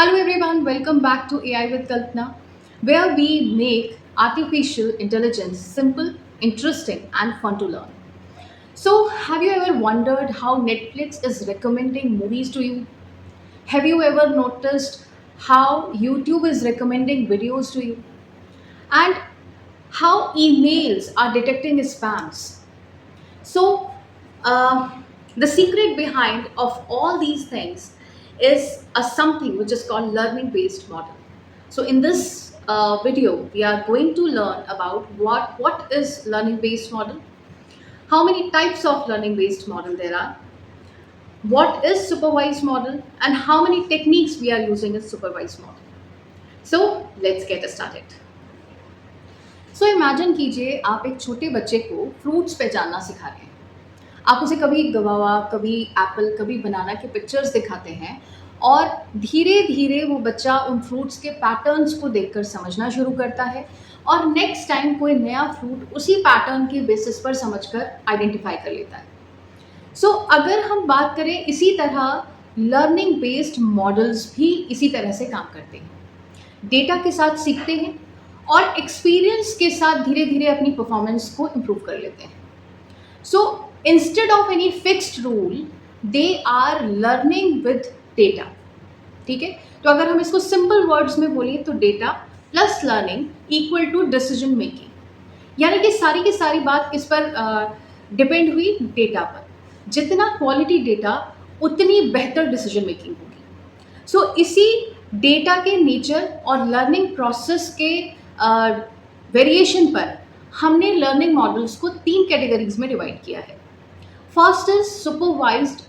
Hello everyone, welcome back to AI with Kalpana, where we make artificial intelligence simple, interesting, and fun to learn. So, have you ever wondered how Netflix is recommending movies to you? Have you ever noticed how YouTube is recommending videos to you? And how emails are detecting spams? So, the secret behind of all these things is a something which is called learning-based model. So, in this video, we are going to learn about what is learning-based model, how many types of learning-based model there are, what is supervised model, and how many techniques we are using in supervised model. So, let's get started. So imagine कीजिए आप एक छोटे बच्चे को fruits पहचानना सिखा रहे हैं। आप उसे कभी गवावा, कभी एप्पल, कभी बनाना के पिक्चर्स दिखाते हैं और धीरे धीरे वो बच्चा उन फ्रूट्स के पैटर्न्स को देखकर समझना शुरू करता है और नेक्स्ट टाइम कोई नया फ्रूट उसी पैटर्न के बेसिस पर समझकर आइडेंटिफाई कर लेता है। सो अगर हम बात करें इसी तरह लर्निंग बेस्ड मॉडल्स भी इसी तरह से काम करते हैं, डेटा के साथ सीखते हैं और एक्सपीरियंस के साथ धीरे धीरे अपनी परफॉर्मेंस को इम्प्रूव कर लेते हैं। So instead of any fixed rule they are learning with data. ठीक है, तो अगर हम इसको सिंपल वर्ड्स में बोलिए तो data plus learning equal to decision making. यानी कि सारी की सारी बात किस पर डिपेंड हुई? डेटा पर। जितना क्वालिटी डेटा उतनी बेहतर डिसीजन मेकिंग होगी। सो इसी डेटा के नेचर और लर्निंग प्रोसेस के वेरिएशन पर हमने लर्निंग मॉडल्स को 3 कैटेगरीज में डिवाइड किया है। First is supervised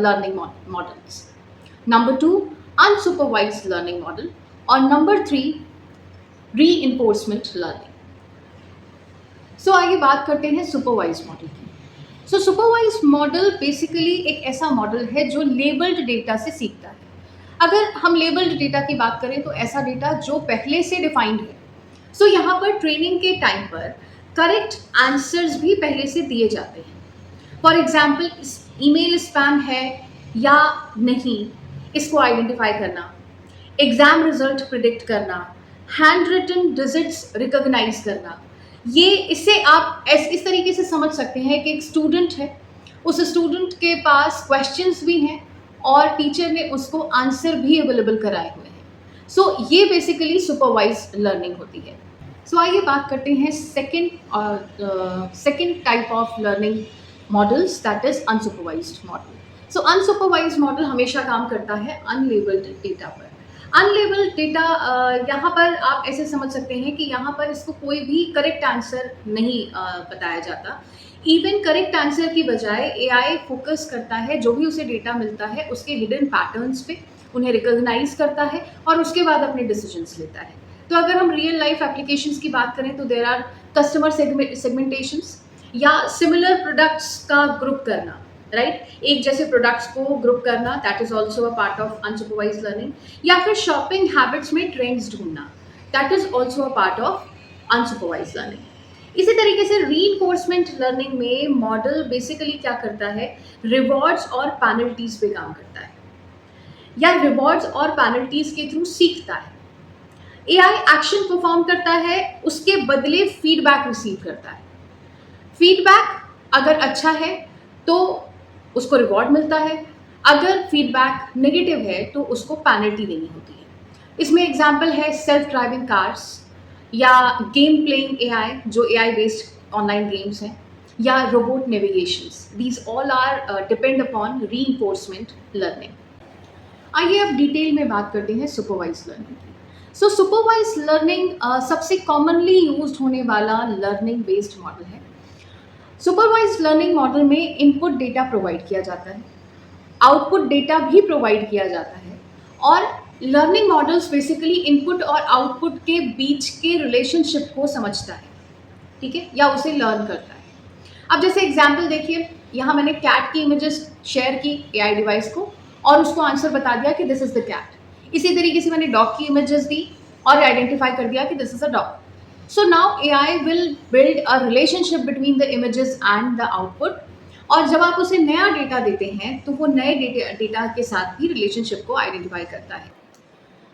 learning models, number 2 unsupervised learning model और नंबर 3 रीइंफोर्समेंट लर्निंग। सो आगे बात करते हैं सुपरवाइज्ड मॉडल की। सो सुपरवाइज्ड मॉडल बेसिकली एक ऐसा मॉडल है जो लेबल्ड डेटा से सीखता है। अगर हम लेबल्ड डेटा की बात करें तो ऐसा डेटा जो पहले से डिफाइंड है। सो यहाँ पर ट्रेनिंग के टाइम पर करेक्ट आंसर्स भी पहले से दिए जाते हैं। फॉर एग्जाम्पल, ईमेल स्पैम है या नहीं इसको आइडेंटिफाई करना, एग्जाम रिजल्ट प्रिडिक्ट करना, हैंड रिटन डिजिट्स रिकॉग्नाइज करना। ये इससे आप इस तरीके से समझ सकते हैं कि एक स्टूडेंट है, उस स्टूडेंट के पास क्वेश्चंस भी हैं और टीचर ने उसको आंसर भी अवेलेबल कराए हुए हैं। सो ये बेसिकली सुपरवाइज्ड लर्निंग होती है। सो आइए बात करते हैं second type of learning models, that is unsupervised model. So unsupervised model हमेशा काम करता है अनलेबल्ड डेटा पर। अनलेबल्ड डेटा यहाँ पर आप ऐसे समझ सकते हैं कि यहाँ पर इसको कोई भी करेक्ट आंसर नहीं बताया जाता। इवन करेक्ट आंसर की बजाय एआई फोकस करता है जो भी उसे डेटा मिलता है उसके हिडन पैटर्न्स पे, उन्हें रिकॉग्नाइज करता है और उसके बाद अपने डिसीजंस लेता है। तो अगर हम रियल लाइफ एप्लीकेशंस की बात करें तो देयर आर कस्टमर सेगमेंटेशंस या सिमिलर प्रोडक्ट्स का ग्रुप करना, राइट, एक जैसे प्रोडक्ट्स को ग्रुप करना, that is also a part of unsupervised learning. या फिर शॉपिंग हैबिट्स में ट्रेंड्स ढूंढना, that is also a part of unsupervised learning. इसी तरीके से रीइंफोर्समेंट लर्निंग में मॉडल बेसिकली क्या करता है, रिवॉर्ड्स और पेनल्टीज पे काम करता है या रिवॉर्ड्स और पेनल्टीज के थ्रू सीखता है। एआई एक्शन परफॉर्म करता है, उसके बदले फीडबैक रिसीव करता है। फीडबैक अगर अच्छा है तो उसको रिवॉर्ड मिलता है, अगर फीडबैक नेगेटिव है तो उसको पेनल्टी देनी होती है। इसमें एग्जांपल है सेल्फ ड्राइविंग कार्स या गेम प्लेइंग एआई जो एआई बेस्ड ऑनलाइन गेम्स हैं, या robot navigations. These all are depend upon reinforcement learning. आइए अब डिटेल में बात करते हैं सुपरवाइज्ड लर्निंग की। सो सुपरवाइज्ड लर्निंग सबसे कॉमनली यूज्ड होने वाला लर्निंग बेस्ड मॉडल है। सुपरवाइज्ड लर्निंग मॉडल में इनपुट डेटा प्रोवाइड किया जाता है, आउटपुट डेटा भी प्रोवाइड किया जाता है और लर्निंग मॉडल्स बेसिकली इनपुट और आउटपुट के बीच के रिलेशनशिप को समझता है, ठीक है, या उसे लर्न करता है। अब जैसे एग्जाम्पल देखिए, यहाँ मैंने कैट की इमेजेस शेयर की एआई डिवाइस को और उसको आंसर बता दिया कि दिस इज द कैट। इसी तरीके से मैंने डॉग की इमेजेस दी और आइडेंटिफाई कर दिया कि this is a dog. So now AI will build a relationship between the images and the output, और जब आप उसे नया डेटा देते हैं तो वो नए डेटा के साथ भी रिलेशनशिप को आइडेंटिफाई करता है।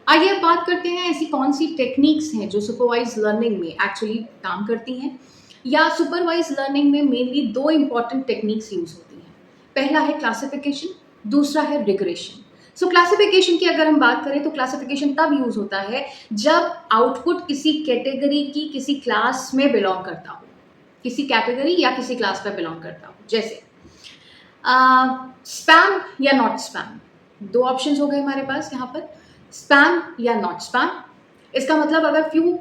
आइए अब बात करते हैं ऐसी कौन सी टेक्निक्स हैं जो सुपरवाइज लर्निंग में एक्चुअली काम करती हैं, या सुपरवाइज लर्निंग में मेनली दो इंपॉर्टेंट टेक्निक्स यूज होती हैं। पहला है क्लासिफिकेशन, दूसरा है रिग्रेशन। सो क्लासिफिकेशन की अगर हम बात करें तो क्लासिफिकेशन तब यूज होता है जब आउटपुट किसी कैटेगरी की किसी क्लास में बिलोंग करता हो, किसी कैटेगरी या किसी क्लास में बिलोंग करता हो। जैसे स्पैम या नॉट स्पैम, दो ऑप्शंस हो गए हमारे पास यहाँ पर, स्पैम या नॉट स्पैम। इसका मतलब अगर फ्यू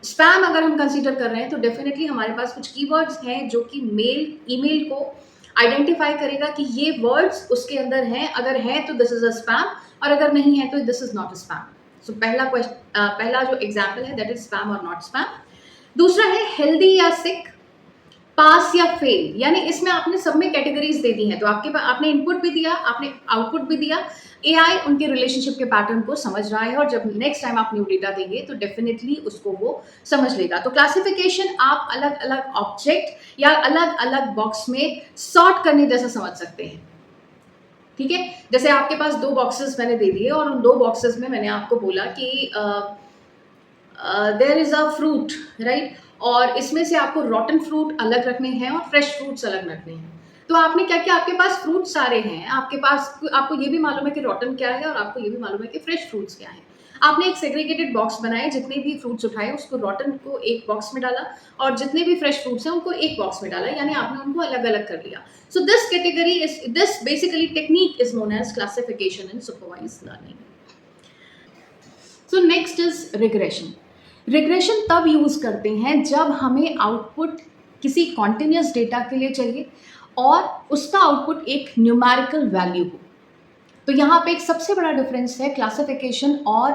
स्पैम अगर हम कंसीडर कर रहे हैं तो डेफिनेटली हमारे पास कुछ कीवर्ड्स हैं जो कि मेल ईमेल को आइडेंटिफाई करेगा कि ये वर्ड्स उसके अंदर हैं, अगर हैं तो दिस इज अ स्पैम, और अगर नहीं है तो this is not a spam. So पहला जो एग्जाम्पल है दैट इज स्पैम और नॉट स्पैम। दूसरा है हेल्दी या सिक, पास या फेल, यानी इसमें आपने सब में कैटेगरीज दे दी हैं, तो आपके पास आपने इनपुट भी दिया, आपने आउटपुट भी दिया। एआई उनके रिलेशनशिप के पैटर्न को समझ रहा है और जब नेक्स्ट टाइम आप न्यू डेटा देंगे तो डेफिनेटली उसको वो समझ लेगा। तो क्लासिफिकेशन आप अलग अलग ऑब्जेक्ट या अलग अलग बॉक्स में सॉर्ट करने जैसा समझ सकते हैं। ठीक है, जैसे आपके पास दो बॉक्सेस मैंने दे दिए और उन दो बॉक्सेस में मैंने आपको बोला कि there is a fruit, right, और इसमें से आपको रॉटन फ्रूट अलग रखने हैं और फ्रेश फ्रूट्स अलग रखने हैं। तो आपने क्या किया, आपके पास फ्रूट सारे हैं, आपके पास आपको ये भी मालूम है कि रॉटन क्या है और आपको ये भी मालूम है कि फ्रेश फ्रूट्स क्या है। आपने एक सेग्रीगेटेड बॉक्स बनाया, जितने भी फ्रूट्स उठाए उसको रॉटन को एक बॉक्स में डाला और जितने भी फ्रेश फ्रूट्स हैं उनको एक बॉक्स में डाला, यानी आपने उनको अलग अलग कर लिया। So this category is this basically technique is known as classification in supervised learning. So next is regression. Regression तब यूज करते हैं जब हमें आउटपुट किसी कॉन्टिन्यूस डेटा के लिए चाहिए और उसका आउटपुट एक न्यूमेरिकल वैल्यू हो। तो यहाँ पे एक सबसे बड़ा डिफरेंस है क्लासिफिकेशन और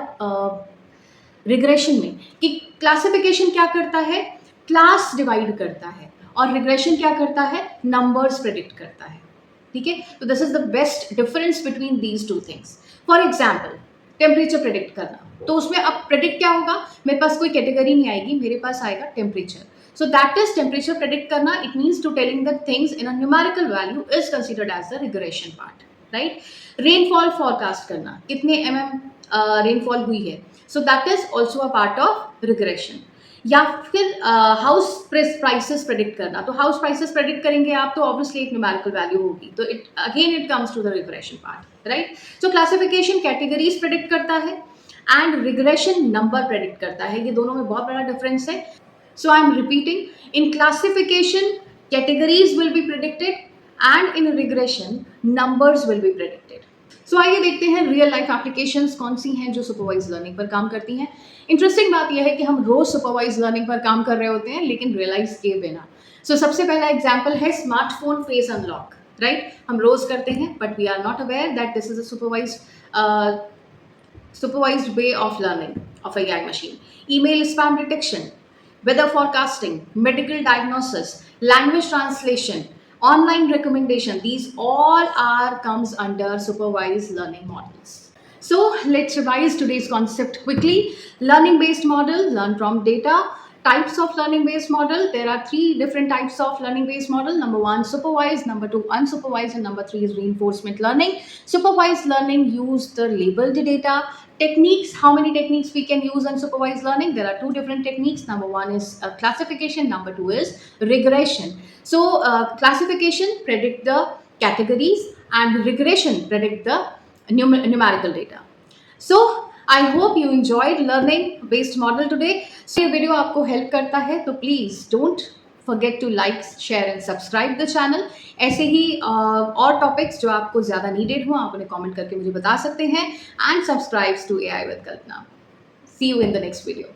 रिग्रेशन में, कि क्लासिफिकेशन क्या करता है, क्लास डिवाइड करता है, और रिग्रेशन क्या करता है, नंबर्स प्रेडिक्ट करता है। ठीक है, तो this is the best difference between these two things. For example temperature predict करना, तो उसमें अब प्रेडिक्ट क्या होगा, मेरे पास कोई कैटेगरी नहीं आएगी, मेरे पास आएगा temperature. So that is temperature predict करना, it means to telling that things in a numerical value is considered as the regression part, right. Rainfall forecast करना, कितने रेनफॉल हुई है, so that is also a part of regression. या फिर house prices predict करना, तो house prices predict करेंगे आप तो ऑब्वियसली एक न्यूमेरिकल वैल्यू होगी, तो it comes to the regression part, right. So classification categories predict करता है एंड रिग्रेशन नंबर प्रेडिक्ट करता है, ये दोनों में बहुत बड़ा डिफरेंस है। So I am repeating, in classification categories will be predicted and in regression numbers will be predicted. So आइए देखते हैं रियल लाइफ एप्लीकेशंस कौन सी हैं जो सुपरवाइज लर्निंग पर काम करती हैं। इंटरेस्टिंग बात यह है कि हम रोज सुपरवाइज लर्निंग पर काम कर रहे होते हैं लेकिन रियलाइज किए बिना। सो सबसे पहला एग्जाम्पल है स्मार्टफोन फेस अनलॉक, राइट। हम रोज करते हैं but we are not aware that this is a supervised way of learning of AI machine. Email spam detection, weather forecasting, medical diagnosis, language translation, online recommendation, these all are comes under supervised learning models. So let's revise today's concept quickly. Learning based model, learn from data. Types of learning based model, there are three different types of learning based model. Number one, supervised, number two, unsupervised, and number three is reinforcement learning. Supervised learning use the labeled data. Techniques, how many techniques we can use in supervised learning? There are two different techniques. Number one is classification, number two is regression. So classification predict the categories and regression predict the numerical data. So I hope you enjoyed learning based model today. So ये video आपको help करता है तो please don't forget to like, share and subscribe the channel. ऐसे ही और topics जो आपको ज़्यादा नीडेड हो आप उन्हें कमेंट करके मुझे बता सकते हैं। And subscribe to AI with Kalpana. See you in the next video.